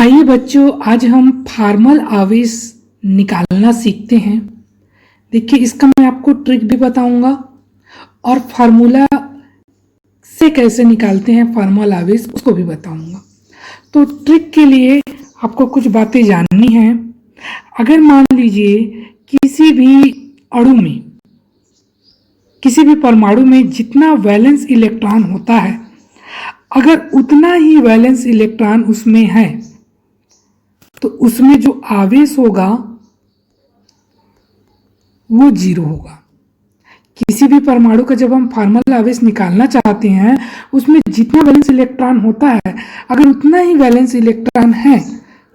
आइए बच्चों, आज हम फॉर्मल आवेश निकालना सीखते हैं। देखिए, इसका मैं आपको ट्रिक भी बताऊंगा और फार्मूला से कैसे निकालते हैं फॉर्मल आवेश उसको भी बताऊंगा। तो ट्रिक के लिए आपको कुछ बातें जाननी हैं। अगर मान लीजिए किसी भी अणु में, किसी भी परमाणु में जितना वैलेंस इलेक्ट्रॉन होता है, अगर उतना ही वैलेंस इलेक्ट्रॉन उसमें है तो उसमें जो आवेश होगा वो जीरो होगा। किसी भी परमाणु का जब हम फॉर्मल आवेश निकालना चाहते हैं, उसमें जितना वैलेंस इलेक्ट्रॉन होता है, अगर उतना ही वैलेंस इलेक्ट्रॉन है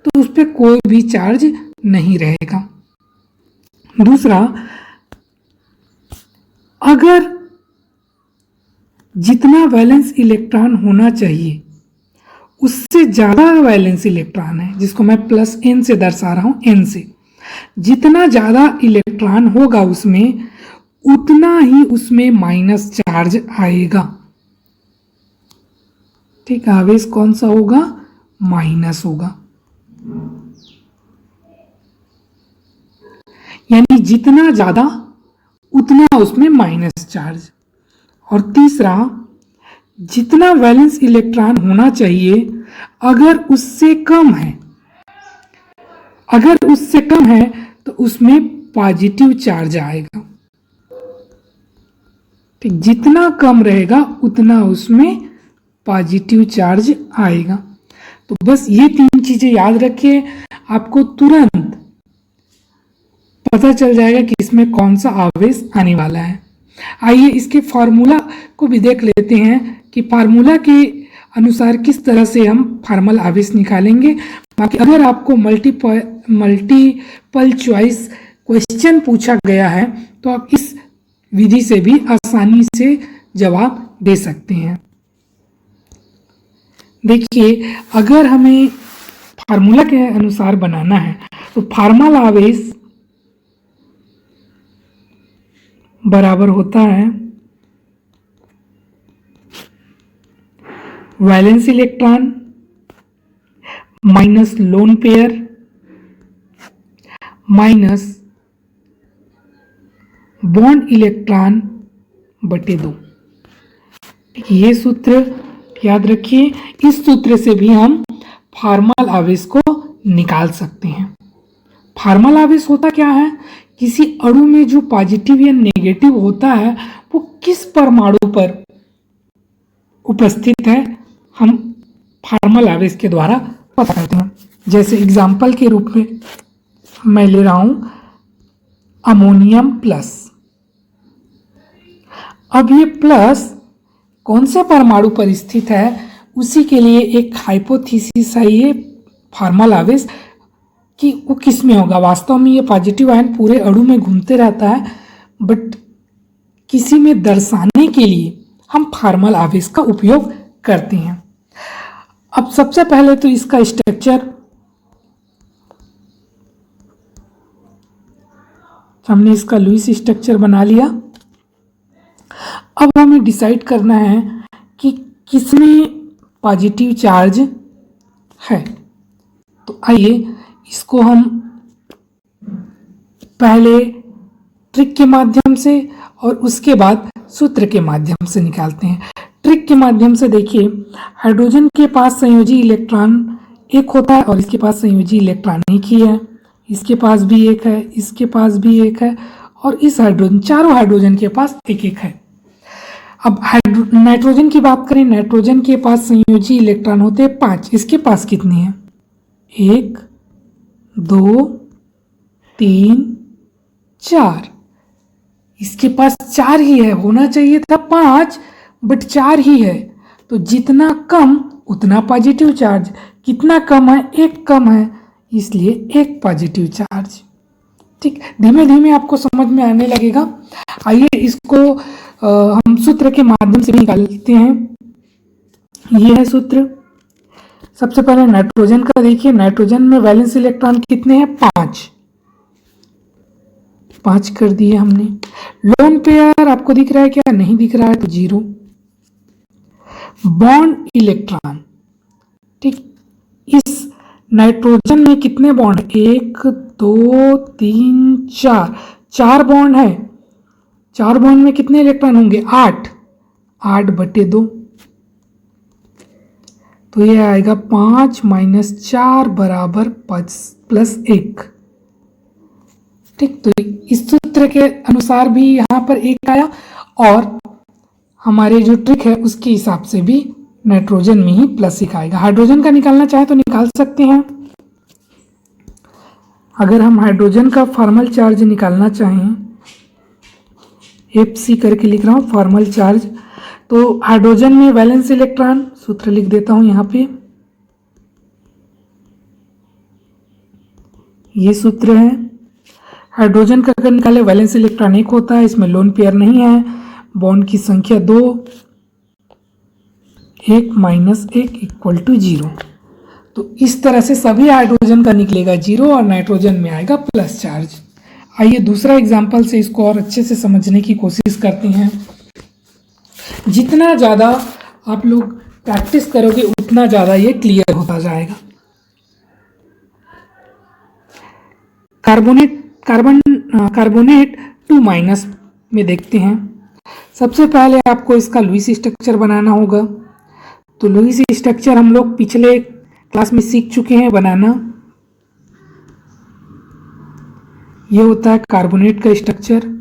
तो उस पर कोई भी चार्ज नहीं रहेगा। दूसरा, अगर जितना वैलेंस इलेक्ट्रॉन होना चाहिए उससे ज्यादा वैलेंस इलेक्ट्रॉन है, जिसको मैं प्लस एन से दर्शा रहा हूं, एन से जितना ज्यादा इलेक्ट्रॉन होगा उसमें, उतना ही उसमें माइनस चार्ज आएगा। ठीक, आवेश कौन सा होगा? माइनस होगा। यानी जितना ज्यादा उतना उसमें माइनस चार्ज। और तीसरा, जितना वैलेंस इलेक्ट्रॉन होना चाहिए अगर उससे कम है, अगर उससे कम है तो उसमें पॉजिटिव चार्ज आएगा। ठीक, जितना कम रहेगा उतना उसमें पॉजिटिव चार्ज आएगा। तो बस ये तीन चीजें याद रखिए, आपको तुरंत पता चल जाएगा कि इसमें कौन सा आवेश आने वाला है। आइए इसके फार्मूला को भी देख लेते हैं कि फार्मूला के अनुसार किस तरह से हम फॉर्मल आवेश निकालेंगे। बाकी अगर आपको मल्टीपल चॉइस क्वेश्चन पूछा गया है तो आप इस विधि से भी आसानी से जवाब दे सकते हैं। देखिए, अगर हमें फार्मूला के अनुसार बनाना है तो फॉर्मल आवेश बराबर होता है valence electron minus lone pair minus bond electron बटे 2। ये सूत्र याद रखिए, इस सूत्र से भी हम फॉर्मल आवेश को निकाल सकते हैं। फॉर्मल आवेश होता क्या है? किसी अणु में जो पॉजिटिव या नेगेटिव होता है वो किस परमाणु पर उपस्थित है, हम फॉर्मल आवेश के द्वारा पता करते हैं। जैसे एग्जाम्पल के रूप में मैं ले रहा हूं अमोनियम प्लस। अब ये प्लस कौन से परमाणु पर स्थित है, उसी के लिए एक हाइपोथेसिस है ये फॉर्मल आवेश कि वो किस में होगा। वास्तव में ये पॉजिटिव आयन पूरे अणु में घूमते रहता है, बट किसी में दर्शाने के लिए हम फॉर्मल आवेश का उपयोग करते हैं। अब सबसे पहले तो इसका स्ट्रक्चर हमने इसका लुईस स्ट्रक्चर बना लिया। अब हमें डिसाइड करना है कि किसमें पॉजिटिव चार्ज है। तो आइए इसको हम पहले ट्रिक के माध्यम से और उसके बाद सूत्र के माध्यम से निकालते हैं। ट्रिक के माध्यम से देखिए, हाइड्रोजन के पास संयोजी इलेक्ट्रॉन एक होता है और इसके पास संयोजी इलेक्ट्रॉन एक ही है। इसके पास भी एक है, इसके पास भी एक है और इस हाइड्रोजन, चारों हाइड्रोजन के पास एक एक है। अब नाइट्रोजन की बात करें, नाइट्रोजन के पास संयोजी इलेक्ट्रॉन होते हैं 5। इसके पास कितने हैं? 1 2 3 4। इसके पास 4 ही है, होना चाहिए था 5 बट 4 ही है। तो जितना कम उतना पॉजिटिव चार्ज, कितना कम है? 1 कम है, इसलिए 1 पॉजिटिव चार्ज। ठीक, धीमे धीमे आपको समझ में आने लगेगा। आइए इसको हम सूत्र के माध्यम से भी निकालते हैं। ये है सूत्र। सबसे पहले नाइट्रोजन का देखिए, नाइट्रोजन में वैलेंस इलेक्ट्रॉन कितने हैं? 5 कर दिए हमने। लोन पेयर आपको दिख रहा है क्या? नहीं दिख रहा है, तो 0। बॉन्ड इलेक्ट्रॉन, ठीक, इस नाइट्रोजन में कितने बॉन्ड? 1 2 3 4, 4 बॉन्ड है। 4 बॉन्ड में कितने इलेक्ट्रॉन होंगे? 8, 8/2, तो ये आएगा 5 - 4 = 5+1। ठीक, तो इस सूत्र के अनुसार भी यहाँ पर 1 आया, और हमारे जो ट्रिक है उसके हिसाब से भी नाइट्रोजन में ही +1 आएगा। हाइड्रोजन का निकालना चाहे तो निकाल सकते हैं। अगर हम हाइड्रोजन का फॉर्मल चार्ज निकालना चाहें, Fc करके लिख रहा हूँ फॉर्मल चार्ज, तो हाइड्रोजन में वैलेंस इलेक्ट्रॉन, सूत्र लिख देता हूँ यहाँ पे, ये सूत्र है। हाइड्रोजन का अगर निकाले वैलेंस इलेक्ट्रॉन 1 होता है, इसमें लोन पेयर नहीं है, बॉन्ड की संख्या 2, 1 - 1 = 0। तो इस तरह से सभी हाइड्रोजन का निकलेगा 0 और नाइट्रोजन में आएगा प्लस चार्ज। आइए दूसरा एग्जाम्पल से इसको और अच्छे से समझने की कोशिश करते हैं। जितना ज़्यादा आप लोग प्रैक्टिस करोगे उतना ज़्यादा ये क्लियर होता जाएगा। कार्बोनेट 2- में देखते हैं। सबसे पहले आपको इसका लुईस स्ट्रक्चर बनाना होगा। तो लुईस स्ट्रक्चर हम लोग पिछले क्लास में सीख चुके हैं बनाना। ये होता है कार्बोनेट का स्ट्रक्चर।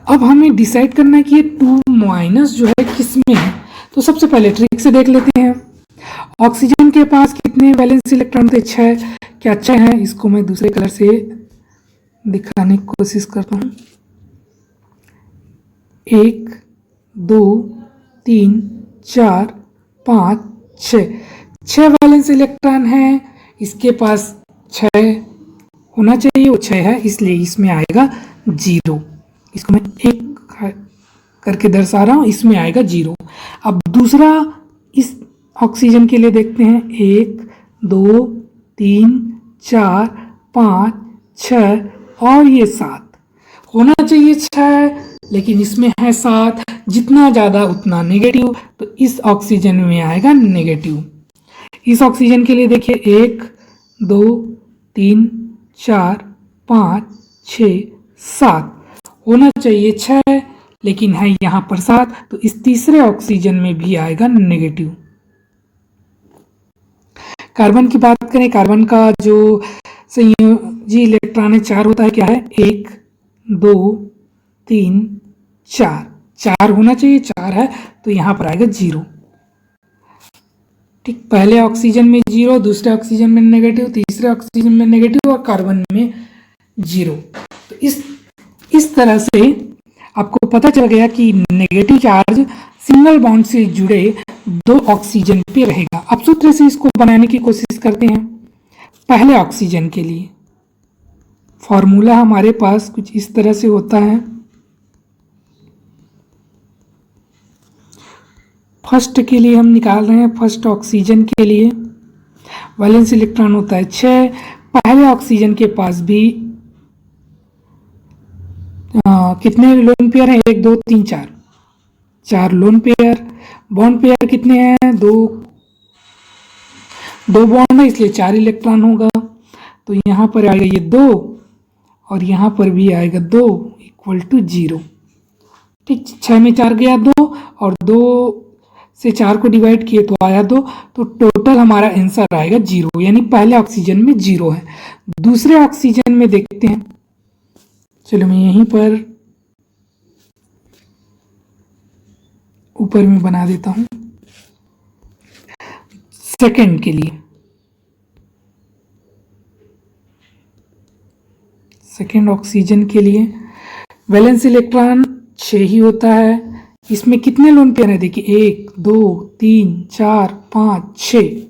अब हमें डिसाइड करना है कि ये 2- जो है किस में है। तो सबसे पहले ट्रिक से देख लेते हैं। ऑक्सीजन के पास कितने वैलेंस इलेक्ट्रॉन थे? 6। क्या 6 है? इसको मैं दूसरे कलर से दिखाने की कोशिश करता हूँ। 1 2 3 4 5 6 वैलेंस इलेक्ट्रॉन है। इसके पास 6 होना चाहिए, वो 6 है, इसलिए इसमें आएगा 0। इसको मैं 1 करके दर्शा रहा हूँ, इसमें आएगा 0। अब दूसरा इस ऑक्सीजन के लिए देखते हैं। 1 2 3 4 5 6 और ये 7 होना चाहिए 6, लेकिन इसमें है 7। जितना ज़्यादा उतना नेगेटिव, तो इस ऑक्सीजन में आएगा नेगेटिव। इस ऑक्सीजन के लिए देखिए 1 2 3 4 5 6 7 होना चाहिए 6, लेकिन है यहाँ पर 7, तो इस तीसरे ऑक्सीजन में भी आएगा नेगेटिव। कार्बन की बात करें, कार्बन का जो संयोजी इलेक्ट्रॉन है 4 होता है। क्या है? 1 2 3 4 4 होना चाहिए, 4 है, तो यहाँ पर आएगा 0। ठीक, पहले ऑक्सीजन में 0, दूसरे ऑक्सीजन में नेगेटिव, तीसरे ऑक्सीजन में नेगेटिव और कार्बन में 0। तो इस तरह से आपको पता चल गया कि नेगेटिव चार्ज सिंगल बॉन्ड से जुड़े 2 ऑक्सीजन पे रहेगा। अब सूत्र से इसको बनाने की कोशिश करते हैं। पहले ऑक्सीजन के लिए फॉर्मूला हमारे पास कुछ इस तरह से होता है। फर्स्ट के लिए हम निकाल रहे हैं, फर्स्ट ऑक्सीजन के लिए वैलेंस इलेक्ट्रॉन होता है 6। पहले ऑक्सीजन के पास भी कितने लोन पेयर हैं? 1 2 3 4 4 लोन पेयर। बॉन्ड पेयर कितने हैं? 2 बॉन्ड है, इसलिए 4 इलेक्ट्रॉन होगा। तो यहाँ पर आएगा ये 2 और यहाँ पर भी आएगा 2 = 0। ठीक, 6 में 4 गया 2 और 2 से 4 को डिवाइड किए तो आया 2, तो टोटल हमारा आंसर आएगा 0, यानी पहले ऑक्सीजन में 0 है। दूसरे ऑक्सीजन में देखते हैं। चलो मैं यहीं पर ऊपर में बना देता हूं। सेकंड के लिए, सेकंड ऑक्सीजन के लिए वैलेंस इलेक्ट्रॉन 6 ही होता है। इसमें कितने लोन पेयर है? देखिए 1 2 3 4 5 6।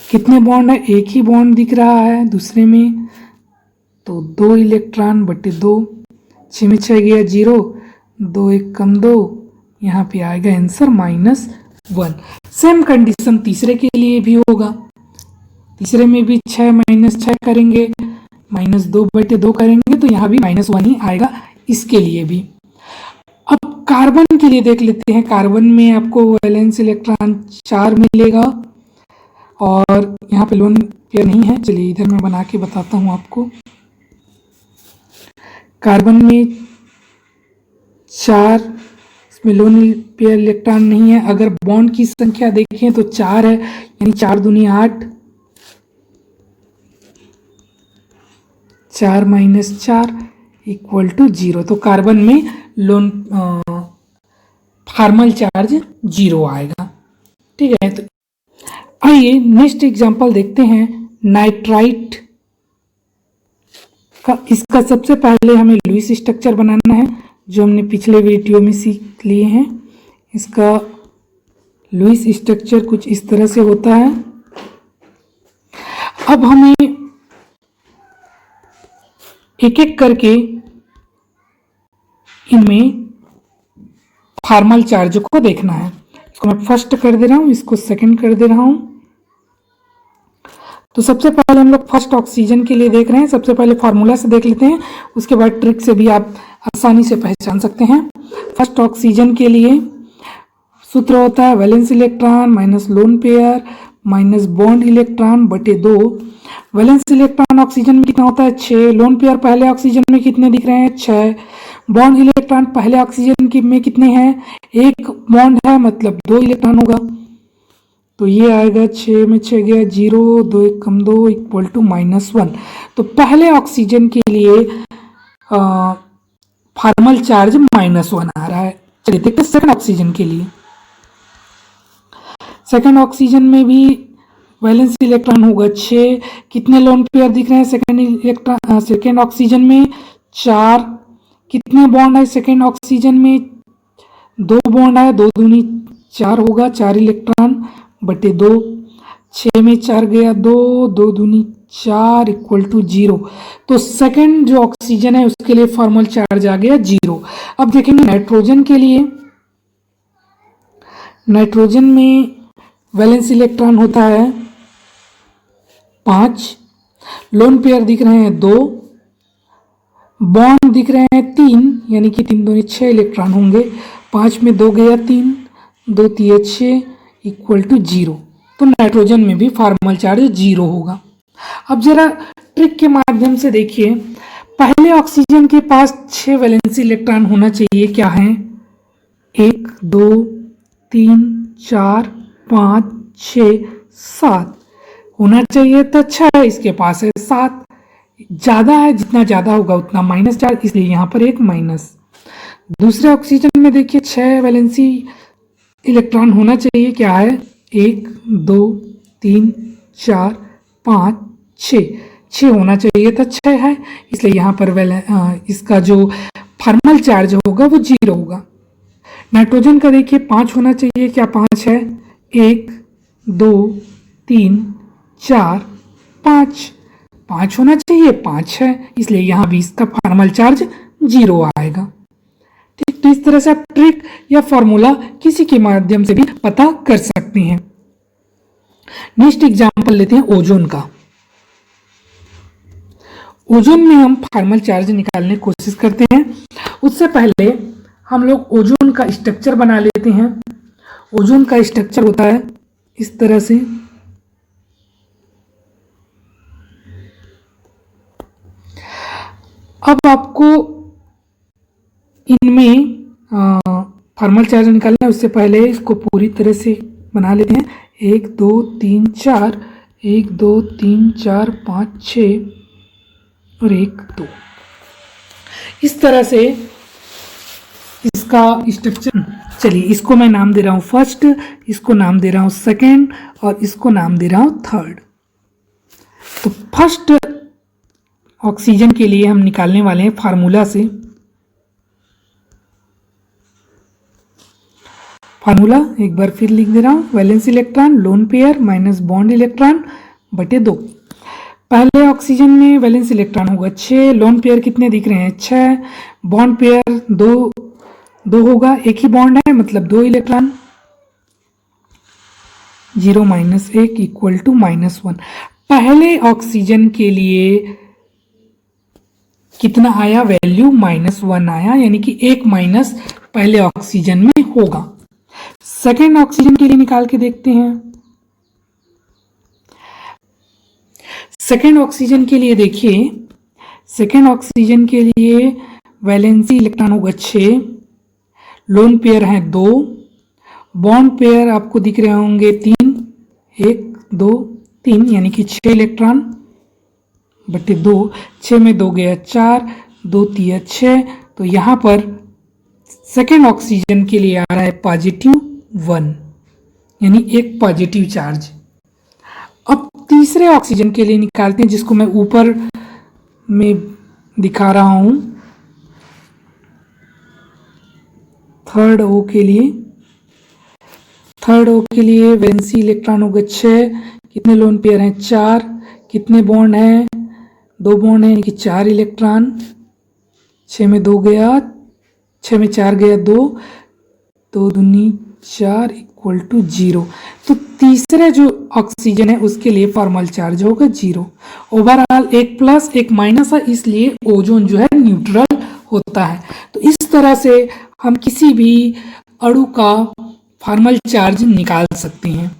कितने बॉन्ड है? एक ही बॉन्ड दिख रहा है दूसरे में, तो 2 इलेक्ट्रॉन बटे 2, 6 में 6 गया 0, 2 1 कम 2, यहाँ पे आएगा आंसर -1। सेम कंडीशन तीसरे के लिए भी होगा। तीसरे में भी 6 - 6 करेंगे, -2/2 करेंगे तो यहाँ भी -1 ही आएगा, इसके लिए भी। अब कार्बन के लिए देख लेते हैं। कार्बन में आपको वैलेंस इलेक्ट्रॉन 4 मिलेगा और यहाँ पे लोन पेयर नहीं है। चलिए इधर मैं बना के बताता हूँ आपको। कार्बन में 4, इसमें लोन पेयर इलेक्ट्रॉन नहीं है। अगर बॉन्ड की संख्या देखें तो 4 है, यानी 4 दूनी 8, 4 - 4 = 0। तो कार्बन में लोन फॉर्मल चार्ज 0 आएगा। ठीक है, तो आइए नेक्स्ट एग्जांपल देखते हैं नाइट्राइट का। इसका सबसे पहले हमें लुईस स्ट्रक्चर बनाना है, जो हमने पिछले वीडियो में सीख लिए हैं। इसका लुईस स्ट्रक्चर कुछ इस तरह से होता है। अब हमें एक एक करके इनमें फॉर्मल चार्ज को देखना है। इसको मैं फर्स्ट कर दे रहा हूं, इसको सेकंड कर दे रहा हूं। तो सबसे पहले हम लोग फर्स्ट ऑक्सीजन के लिए देख रहे हैं। सबसे पहले फार्मूला से देख लेते हैं, उसके बाद ट्रिक से भी आप आसानी से पहचान सकते हैं। फर्स्ट ऑक्सीजन के लिए सूत्र होता है valence electron minus lone pair minus bond electron बटे 2। वैलेंस इलेक्ट्रॉन ऑक्सीजन में कितना होता है 6, लोन पेयर पहले ऑक्सीजन में कितने दिख रहे हैं 6, बॉन्ड इलेक्ट्रॉन पहले ऑक्सीजन में कितने हैं, एक बॉन्ड है मतलब 2 इलेक्ट्रॉन होगा। तो ये आएगा 6 में 6 गया 0, 2 1 कम 2 = -1। तो पहले ऑक्सीजन के लिए फॉर्मल चार्ज -1 आ रहा है। चलिए देखते हैं सेकंड ऑक्सीजन के लिए। सेकंड ऑक्सीजन में भी वैलेंस इलेक्ट्रॉन होगा 6, कितने लोन पेयर दिख रहे हैं सेकंड ऑक्सीजन में 4, कितने बॉन्ड है सेकंड ऑक्सीजन में 2 बॉन्ड है, 2 दूनी 4 होगा, 4 इलेक्ट्रॉन बटे 2, 6 में 4 गया 2, 2 दूनी 4 = 0। तो सेकंड जो ऑक्सीजन है उसके लिए फॉर्मल चार्ज आ गया 0। अब देखेंगे नाइट्रोजन के लिए। नाइट्रोजन में वैलेंस इलेक्ट्रॉन होता है 5, लोन पेयर दिख रहे हैं 2, बॉन्ड दिख रहे हैं 3, यानी कि 3 दूनी 6 इलेक्ट्रॉन होंगे, 5 में 2 गया 3, 2 3 6 = 0। तो नाइट्रोजन में भी फॉर्मल चार्ज 0 होगा। अब जरा ट्रिक के माध्यम से देखिए, पहले ऑक्सीजन के पास 6 वैलेंसी इलेक्ट्रॉन होना चाहिए। क्या है 1 2 3 4 5 6 7 होना चाहिए, तो अच्छा है, इसके पास है 7, ज़्यादा है, जितना ज़्यादा होगा उतना माइनस चार्ज, इसलिए यहाँ पर एक माइनस। दूसरे ऑक्सीजन में देखिए 6 वैलेंसी इलेक्ट्रॉन होना चाहिए। क्या है 1 2 3 4 5 6 होना चाहिए, तो 6 है, इसलिए यहाँ पर इसका जो फॉर्मल चार्ज होगा वो 0 होगा। नाइट्रोजन का देखिए 5 होना चाहिए। क्या 5 है 1 2 3 4 5 होना चाहिए, 5 है, इसलिए यहाँ भी इसका फॉर्मल चार्ज 0 आएगा। ठीक, तो इस तरह से आप ट्रिक या फॉर्मूला किसी के माध्यम से भी पता कर सकते हैं। नेक्स्ट एग्जांपल लेते हैं ओजोन का। ओजोन में हम फॉर्मल चार्ज निकालने की कोशिश करते हैं। उससे पहले हम लोग ओजोन का स्ट्रक्चर बना लेते हैं। ओजोन का स्ट्रक्चर होता है इस तरह से। अब आपको इनमें फॉर्मल चार्ज निकालना है, उससे पहले इसको पूरी तरह से बना लेते हैं। 1 2 3 4 1 2 3 4 5 6 और 1 2, इस तरह से इसका स्ट्रक्चर। चलिए इसको मैं नाम दे रहा हूँ फर्स्ट, इसको नाम दे रहा हूँ सेकंड और इसको नाम दे रहा हूँ थर्ड। तो फर्स्ट ऑक्सीजन के लिए हम निकालने वाले हैं फार्मूला से। फार्मूला एक बार फिर लिख दे रहा हूँ, valence electron lone pair minus bond electron बटे 2। पहले ऑक्सीजन में वैलेंस इलेक्ट्रॉन होगा 6, लोन पेयर कितने दिख रहे हैं 6, बॉन्ड पेयर 2 होगा, एक ही बॉन्ड है मतलब 2 इलेक्ट्रॉन, 0 - 1 = -1। पहले ऑक्सीजन के लिए कितना आया, वैल्यू -1 आया, यानी कि एक माइनस पहले ऑक्सीजन में होगा। सेकेंड ऑक्सीजन के लिए निकाल के देखते हैं। सेकेंड ऑक्सीजन के लिए देखिए, सेकेंड ऑक्सीजन के लिए वैलेंसी इलेक्ट्रॉन होगा 6, लोन पेयर है 2, बॉन्ड पेयर आपको दिख रहे होंगे 3, 1 2 3, यानी कि 6 इलेक्ट्रॉन बटे 2, 6 में 2 गया 4, 2 3 6, तो यहाँ पर सेकेंड ऑक्सीजन के लिए आ रहा है +1, यानी एक पॉजिटिव चार्ज। अब तीसरे ऑक्सीजन के लिए निकालते हैं, जिसको मैं ऊपर में दिखा रहा हूं। थर्ड ओ के लिए वैलेंसी इलेक्ट्रॉन होगा 6, कितने लोन पेयर हैं 4, कितने बॉन्ड हैं 2 बॉन्ड हैं, यानी कि 4 इलेक्ट्रॉन, 6 में 2 गया, 6 में 4 गया 2, 2 दूनी 4 = 0। तो तीसरे जो ऑक्सीजन है उसके लिए फॉर्मल चार्ज होगा 0। ओवरऑल एक प्लस एक माइनस है, इसलिए ओजोन जो है न्यूट्रल होता है। तो इस तरह से हम किसी भी अणु का फॉर्मल चार्ज निकाल सकते हैं।